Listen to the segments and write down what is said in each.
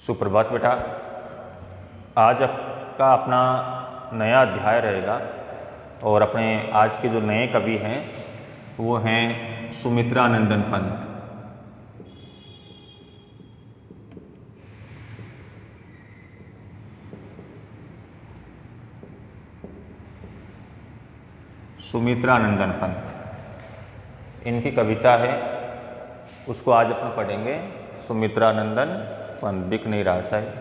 सुप्रभात बेटा। आज आपका अपना नया अध्याय रहेगा और अपने आज के जो नए कवि हैं वो हैं सुमित्रानंदन पंत। सुमित्रानंदन पंत इनकी कविता है, उसको आज अपन पढ़ेंगे। सुमित्रानंदन पंत दिख नहीं रहा शायद।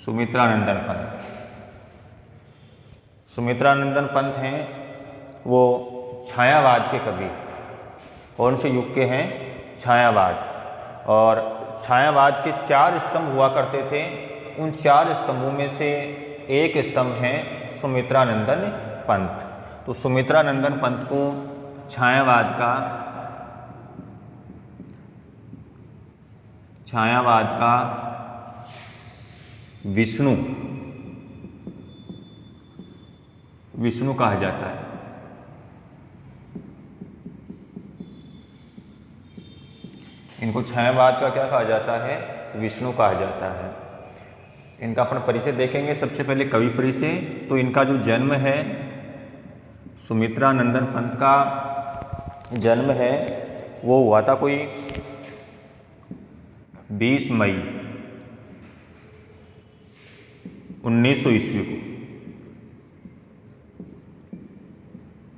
सुमित्रानंदन पंत। सुमित्रानंदन पंत हैं वो छायावाद के कवि। कौन से युग के हैं? छायावाद। और छायावाद के 4 स्तंभ हुआ करते थे। उन 4 स्तंभों में से एक स्तंभ है सुमित्रानंदन पंत। तो सुमित्रानंदन पंत को छायावाद का विष्णु कहा जाता है। इनको छायावाद का क्या कहा जाता है? विष्णु कहा जाता है। इनका अपन परिचय देखेंगे। सबसे पहले कवि परिचय। तो इनका जो जन्म है, सुमित्रानंदन पंत का जन्म है वो हुआ था कोई 20 मई 1900 ईस्वी को।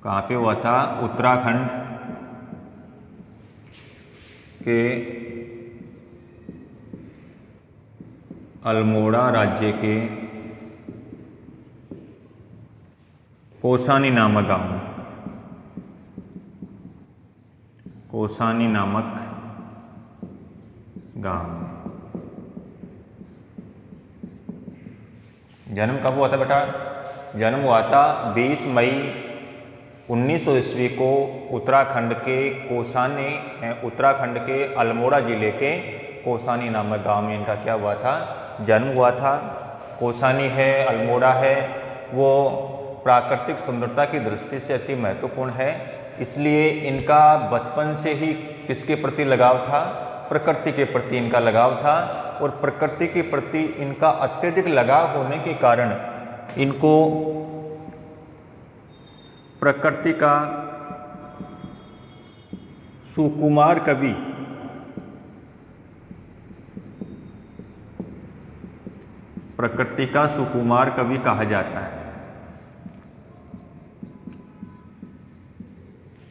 कहाँ पे हुआ था? उत्तराखंड के अल्मोड़ा राज्य के कोसानी नामक गांव। जन्म कब हुआ था बेटा? जन्म हुआ था 20 मई 1900 ईस्वी को उत्तराखंड के अल्मोड़ा जिले के कोसानी नामक गांव में इनका क्या हुआ था? जन्म हुआ था। कोसानी है, अल्मोड़ा है, वो प्राकृतिक सुंदरता की दृष्टि से अति महत्वपूर्ण है। इसलिए इनका बचपन से ही किसके प्रति लगाव था? प्रकृति के प्रति इनका लगाव था। और प्रकृति के प्रति इनका अत्यधिक लगाव होने के कारण इनको प्रकृति का सुकुमार कवि कहा जाता है।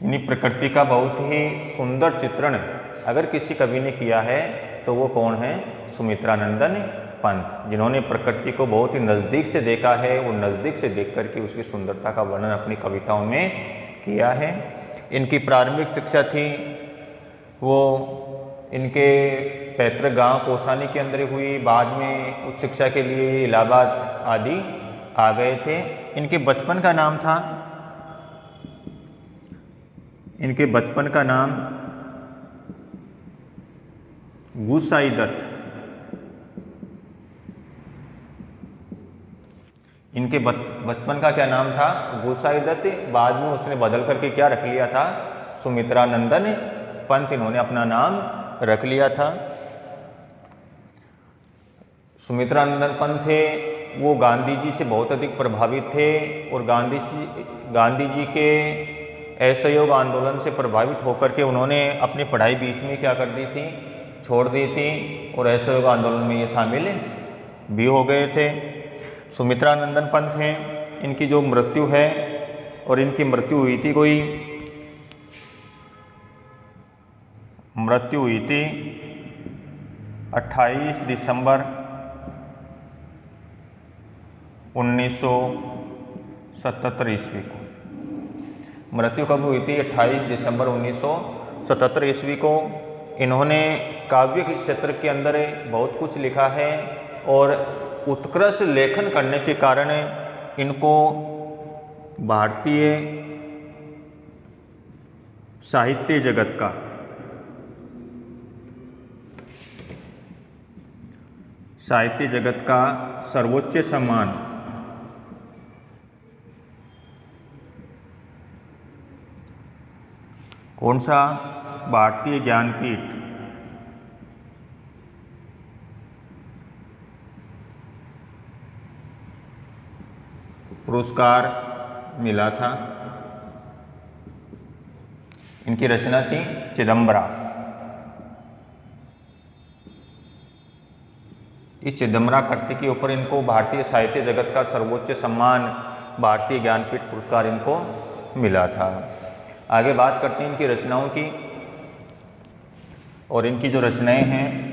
यानी प्रकृति का बहुत ही सुंदर चित्रण अगर किसी कवि ने किया है तो वो कौन है? सुमित्रानंदन पंत, जिन्होंने प्रकृति को बहुत ही नज़दीक से देखा है और नज़दीक से देख करके उसकी सुंदरता का वर्णन अपनी कविताओं में किया है। इनकी प्रारंभिक शिक्षा थी वो इनके पैतृक गांव कोसानी के अंदर हुई। बाद में उच्च शिक्षा के लिए इलाहाबाद आदि आ गए थे। इनके बचपन का नाम गुसाई दत्त। इनके बचपन का क्या नाम था? गुसाई दत्त। बाद में उसने बदल करके क्या रख लिया था? सुमित्रानंदन पंत इन्होंने अपना नाम रख लिया था। सुमित्रानंदन पंत थे वो गांधी जी से बहुत अधिक प्रभावित थे और गांधी जी के असहयोग आंदोलन से प्रभावित होकर के उन्होंने अपनी पढ़ाई बीच में क्या कर दी थी? छोड़ दी थी और असहयोग आंदोलन में ये शामिल भी हो गए थे। सुमित्रानंदन पंत हैं। इनकी जो मृत्यु है, और इनकी मृत्यु हुई थी 28 दिसंबर 1977 ईस्वी को। मृत्यु कब हुई थी? 28 दिसंबर 1977 ईस्वी को। इन्होंने काव्य के क्षेत्र के अंदर बहुत कुछ लिखा है और उत्कृष्ट लेखन करने के कारण इनको भारतीय साहित्य जगत का साहित्य जगत का सर्वोच्च सम्मान कौन सा? भारतीय ज्ञानपीठ पुरस्कार मिला था। इनकी रचना थी चिदंबरा। इस चिदंबरा कृति के ऊपर इनको भारतीय साहित्य जगत का सर्वोच्च सम्मान भारतीय ज्ञानपीठ पुरस्कार इनको मिला था। आगे बात करते हैं इनकी रचनाओं की। और इनकी जो रचनाएं हैं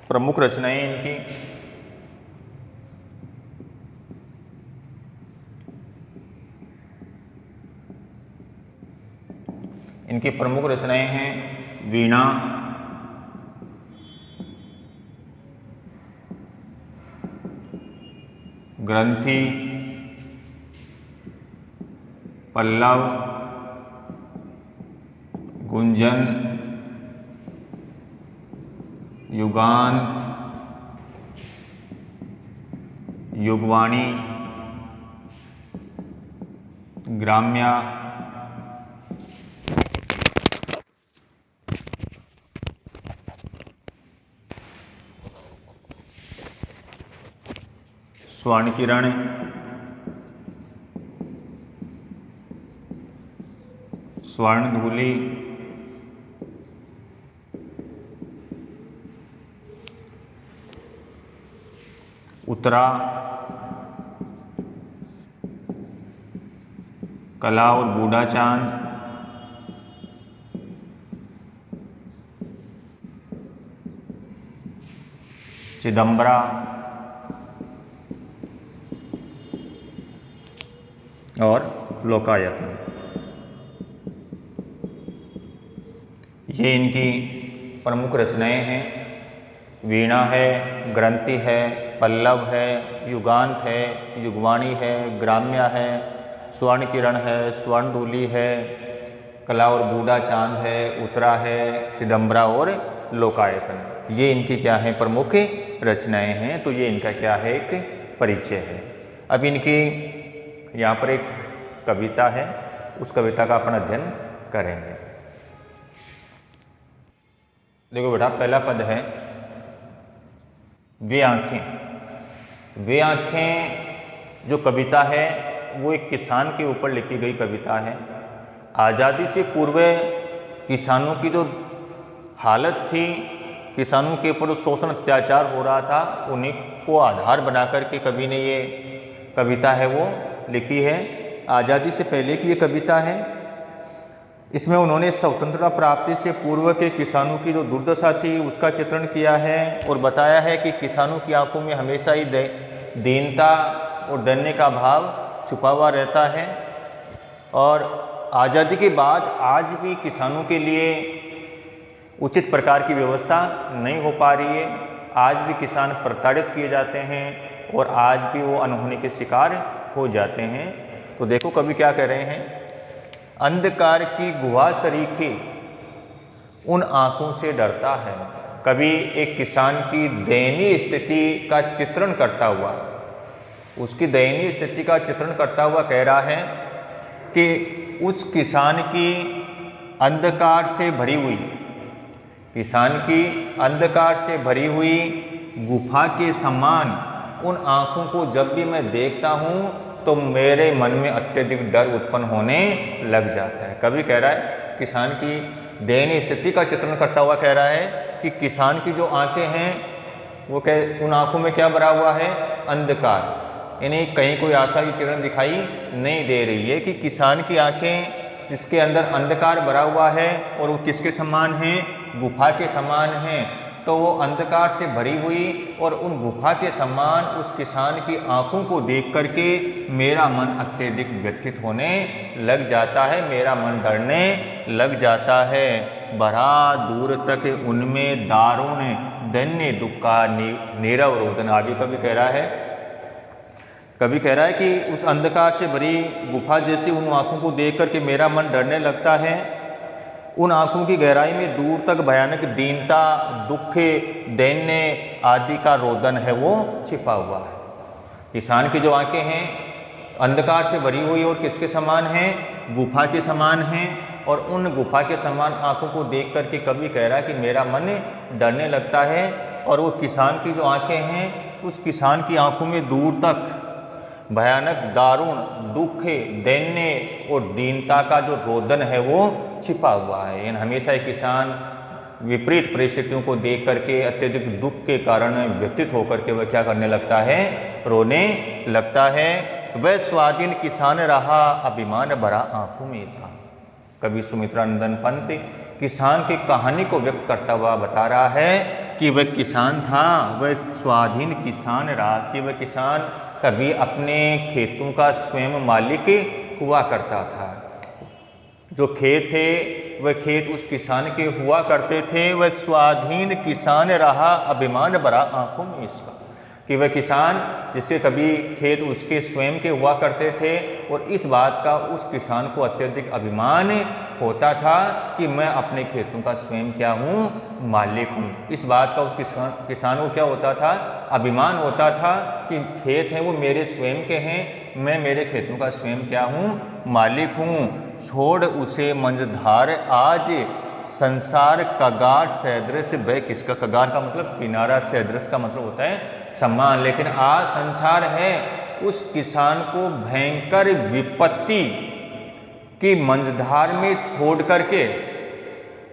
प्रमुख रचनाएं इनकी प्रमुख रचनाएं हैं वीणा, ग्रंथि, पल्लव, गुंजन, युगांत, युगवाणी, ग्राम्या, स्वर्ण किरण, स्वर्ण धूलि, उत्तरा, कला और बूढ़ा चांद, चिदंबरा और लोकायतन। ये इनकी प्रमुख रचनाएं हैं। वीणा है, ग्रंथि है, पल्लव है, युगांत है, युगवाणी है, ग्राम्या है, स्वर्ण किरण है, स्वर्ण धूलि है, कला और बूढ़ा चांद है, उत्तरा है, चिदंबरा और लोकायतन। ये इनकी क्या है? प्रमुख रचनाएं हैं। तो ये इनका क्या है? एक परिचय है। अब इनकी यहाँ पर एक कविता है, उस कविता का अपन अध्ययन करेंगे। देखो बेटा, पहला पद है वे आँखें। वे आँखें जो कविता है वो एक किसान के ऊपर लिखी गई कविता है। आज़ादी से पूर्व किसानों की जो हालत थी, किसानों के ऊपर शोषण अत्याचार हो रहा था, उन्हीं को आधार बना कर के कवि ने ये कविता है वो लिखी है। आज़ादी से पहले की ये कविता है। इसमें उन्होंने स्वतंत्रता प्राप्ति से पूर्व के किसानों की जो दुर्दशा थी उसका चित्रण किया है और बताया है कि किसानों की आंखों में हमेशा ही दीनता और डरने का भाव छुपा हुआ रहता है। और आज़ादी के बाद आज भी किसानों के लिए उचित प्रकार की व्यवस्था नहीं हो पा रही है। आज भी किसान प्रताड़ित किए जाते हैं और आज भी वो अनहोनी के शिकार हो जाते हैं। तो देखो कवि क्या कह रहे हैं, अंधकार की गुहा सरीखी उन आँखों से डरता है। कवि एक किसान की दयनीय स्थिति का चित्रण करता हुआ, उसकी दयनीय स्थिति का चित्रण करता हुआ कह रहा है कि उस किसान की अंधकार से भरी हुई, किसान की अंधकार से भरी हुई गुफा के समान उन आँखों को जब भी मैं देखता हूँ तो मेरे मन में अत्यधिक डर उत्पन्न होने लग जाता है। कवि कह रहा है, किसान की दयनीय स्थिति का चित्रण करता हुआ कह रहा है कि किसान की जो आंखें हैं वो उन आंखों में क्या भरा हुआ है? अंधकार। यानी कहीं कोई आशा की किरण दिखाई नहीं दे रही है कि किसान की आंखें जिसके अंदर अंधकार भरा हुआ है और वो किसके समान हैं? गुफा के समान हैं। तो वो अंधकार से भरी हुई और उन गुफा के समान उस किसान की आंखों को देख करके मेरा मन अत्यधिक व्यथित होने लग जाता है, मेरा मन डरने लग जाता है। बड़ा दूर तक उनमें दारुण दैन्य दुख का नीरव रोदन। आगे कभी कह रहा है कि उस अंधकार से भरी गुफा जैसी उन आंखों को देख करके मेरा मन डरने लगता है। उन आंखों की गहराई में दूर तक भयानक दीनता, दुख, दैन्य आदि का रोदन है वो छिपा हुआ है। किसान की जो आंखें हैं अंधकार से भरी हुई और किसके समान हैं? गुफा के समान हैं। और उन गुफा के समान आंखों को देख करके कवि कह रहा है कि मेरा मन डरने लगता है। और वो किसान की जो आंखें हैं उस किसान की आंखों में दूर तक भयानक दारुण दुख, दैन्य और दीनता का जो रोदन है वो छिपा हुआ है। यानी हमेशा एक किसान विपरीत परिस्थितियों को देख करके अत्यधिक दुख के कारण व्यथित होकर के वह क्या करने लगता है? रोने लगता है। वह स्वाधीन किसान रहा, अभिमान भरा आंखों में था। कवि सुमित्रानंदन पंत किसान की कहानी को व्यक्त करता हुआ बता रहा है कि वह किसान था, वह स्वाधीन किसान रहा, कि वह किसान कभी अपने खेतों का स्वयं मालिक हुआ करता था। जो खेत थे वह खेत उस किसान के हुआ करते थे। वह स्वाधीन किसान रहा, अभिमान भरा आंखों में इसका, कि वह किसान जिसके कभी खेत उसके स्वयं के हुआ करते थे और इस बात का उस किसान को अत्यधिक अभिमान होता था कि मैं अपने खेतों का स्वयं क्या हूँ? मालिक हूँ। इस बात का उस किसान को क्या होता था? अभिमान होता था कि खेत हैं वो मेरे स्वयं के हैं, मैं मेरे खेतों का स्वयं क्या हूँ? मालिक हूँ। छोड़ उसे मंझधार आज संसार कगार सदृश। वह किसका? कगार का मतलब किनारा, सदृश का मतलब होता है सम्मान। लेकिन आज संसार है उस किसान को भयंकर विपत्ति की मंझधार में छोड़ करके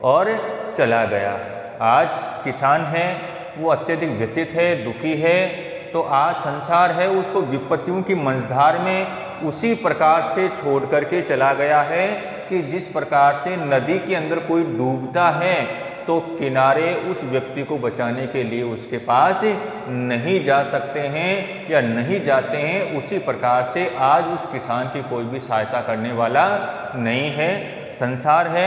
और चला गया। आज किसान है वो अत्यधिक व्यथित है, दुखी है, तो आज संसार है उसको विपत्तियों की मंझधार में उसी प्रकार से छोड़ करके चला गया है कि जिस प्रकार से नदी के अंदर कोई डूबता है तो किनारे उस व्यक्ति को बचाने के लिए उसके पास नहीं जा सकते हैं या नहीं जाते हैं, उसी प्रकार से आज उस किसान की कोई भी सहायता करने वाला नहीं है। संसार है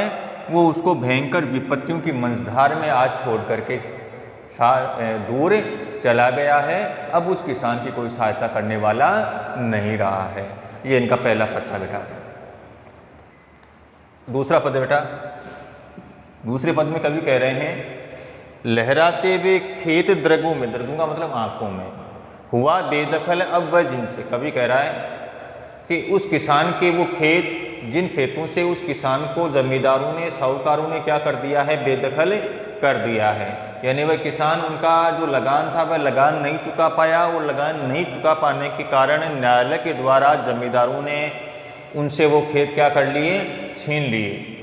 वो उसको भयंकर विपत्तियों की मंझधार में आज छोड़ करके दूर चला गया है। अब उस किसान की कोई सहायता करने वाला नहीं रहा है। ये इनका पहला पद था बेटा। दूसरा पद बेटा, दूसरे पद में कवि कह रहे हैं लहराते हुए खेत द्रगों में, द्रगों का मतलब आंखों में, हुआ बेदखल अब वह जिनसे। कवि कह रहा है कि उस किसान के वो खेत, जिन खेतों से उस किसान को जमींदारों ने, साहूकारों ने क्या कर दिया है? बेदखल कर दिया है। यानी वह किसान, उनका जो लगान था वह लगान नहीं चुका पाया और लगान नहीं चुका पाने के कारण न्यायालय के द्वारा जमींदारों ने उनसे वो खेत क्या कर लिए? छीन लिए।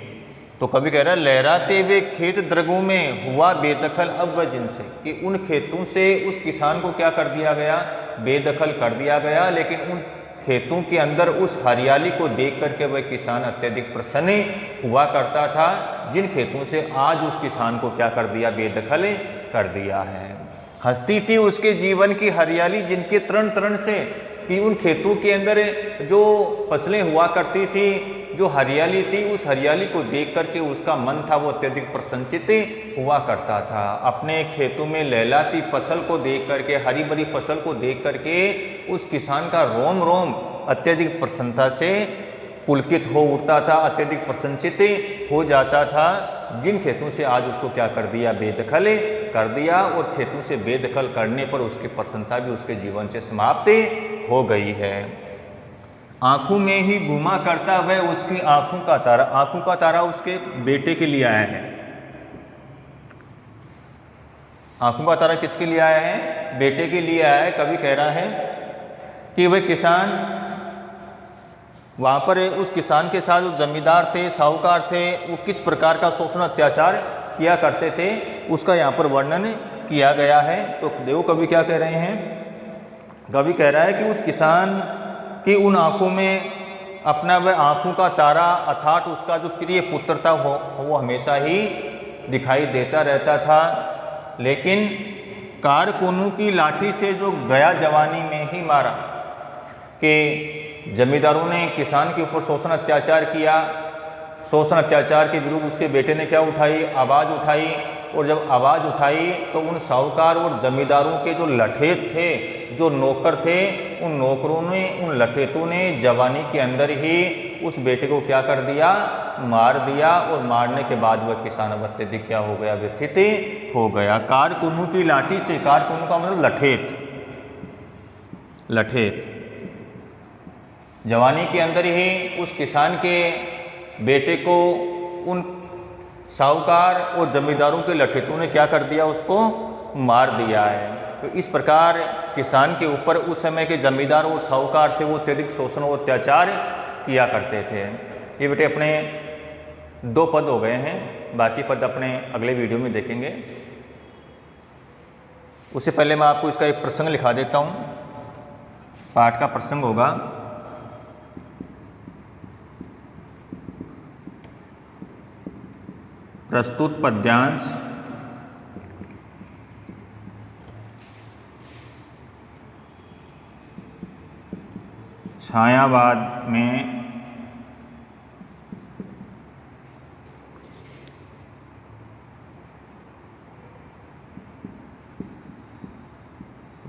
तो कभी कह रहा है लहराते हुए खेत द्रगों में हुआ बेदखल अब वह जिनसे, कि उन खेतों से उस किसान को क्या कर दिया गया? बेदखल कर दिया गया। लेकिन उन खेतों के अंदर उस हरियाली को देख करके वह किसान अत्यधिक प्रसन्न हुआ करता था, जिन खेतों से आज उस किसान को क्या कर दिया? बेदखल कर दिया है। हंसती थी उसके जीवन की हरियाली जिनके तरण तरण से, कि उन खेतों के अंदर जो फसलें हुआ करती थी, जो हरियाली थी, उस हरियाली को देख करके उसका मन था वो अत्यधिक प्रसन्नचित हुआ करता था। अपने खेतों में लहलाती फसल को देख करके, हरी भरी फसल को देख करके उस किसान का रोम रोम अत्यधिक प्रसन्नता से पुलकित हो उठता था, अत्यधिक प्रसन्नचित हो जाता था। जिन खेतों से आज उसको क्या कर दिया? बेदखल कर दिया। और खेतों से बेदखल करने पर उसकी प्रसन्नता भी उसके जीवन से समाप्त हो गई है। आंखों में ही घुमा करता वह उसकी आंखों का तारा। आंखों का तारा उसके बेटे के लिए आया है। आंखों का तारा किसके लिए आया है? बेटे के लिए आया है। कवि कह रहा है कि वह किसान, वहाँ पर उस किसान के साथ जो जमींदार थे, साहूकार थे, वो किस प्रकार का शोषण अत्याचार किया करते थे उसका यहाँ पर वर्णन किया गया है। तो देखो कवि क्या कह रहे हैं? कवि कह रहा है कि उस किसान की उन आंखों में अपना वह आंखों का तारा अर्थात उसका जो प्रिय पुत्र था वो हमेशा ही दिखाई देता रहता था। लेकिन कारकुनों की लाठी से जो गया जवानी में ही मारा। कि जमींदारों ने किसान के ऊपर शोषण अत्याचार किया, शोषण अत्याचार के विरुद्ध उसके बेटे ने क्या उठाई, आवाज़ उठाई। और जब आवाज़ उठाई तो उन साहूकार और जमींदारों के जो लठेत थे, जो नौकर थे, उन नौकरों ने, उन लठेतों ने जवानी के अंदर ही उस बेटे को क्या कर दिया, मार दिया। और मारने के बाद वह किसान अब अत्यधिक क्या हो गया, व्यथित हो गया। कारकुनों की लाठी से, कारकुनों का मतलब लठेत, लठेत जवानी के अंदर ही उस किसान के बेटे को उन साहूकार और जमींदारों के लठेतों ने क्या कर दिया, उसको मार दिया है। तो इस प्रकार किसान के ऊपर उस समय के जमींदार और साहूकार थे वो अत्यधिक शोषण और अत्याचार किया करते थे। ये बेटे अपने 2 पद हो गए हैं, बाकी पद अपने अगले वीडियो में देखेंगे। उससे पहले मैं आपको इसका एक प्रसंग लिखा देता हूँ। पाठ का प्रसंग होगा, प्रस्तुत पद्यांश छायावाद में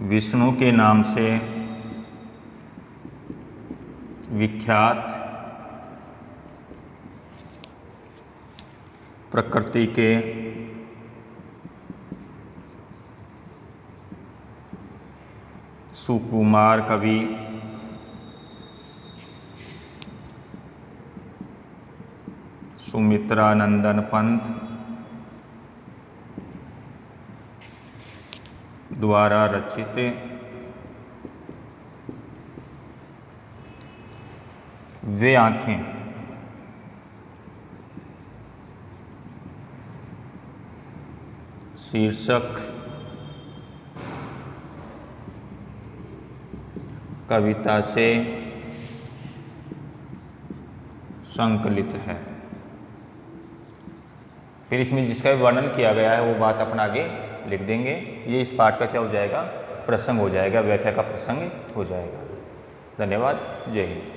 विष्णु के नाम से विख्यात प्रकृति के सुकुमार कवि सुमित्रानंदन पंत द्वारा रचित वे आँखें शीर्षक कविता से संकलित है। फिर इसमें जिसका भी वर्णन किया गया है वो बात अपन आगे लिख देंगे। ये इस पाठ का क्या हो जाएगा, प्रसंग हो जाएगा, व्याख्या का प्रसंग हो जाएगा। धन्यवाद। जय हिंद।